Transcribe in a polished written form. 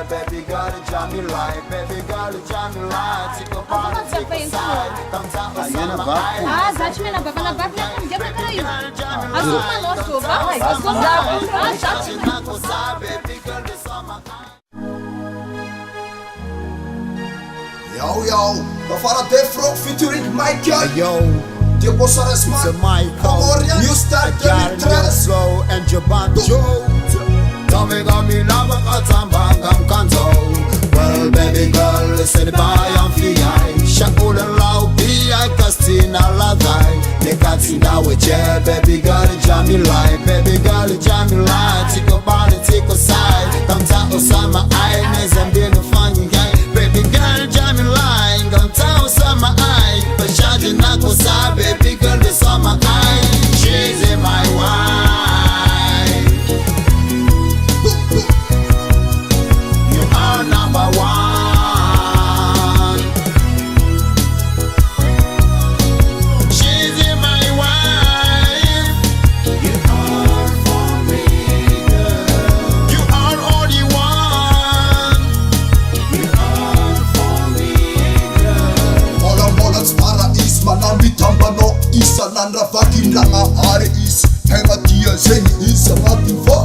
Baby girl, Jamila, baby girl, Jamila, take a party, take a side. Zaćme na baba, gdje prekraju? A suma noću, vai, Yo, Tafara Defro featuring Michael. Yo, Dio Bosares it's a man. Michael. New start, Slow and Jabanjo. Tambatambaza bakatambanga mkanzo. Well, baby girl, listen by and fly. Shakula lau pia kastina ladai. Nekatina weche, baby girl, Jamila, baby girl, Jamila. Tiko body, tiko side. Tamta osama ai, nezambino fanyi gai. Baby girl, Jamila, nganta osama ai. Pashaji nako sa, baby girl, osama ai. She's in my wife. Number one, she's in my wife. You are for me, girl. You are only one. You are for me, girl. Mola spara is manambi tambano isa nanda fucking langa are is hema tia zeni is a nothing for.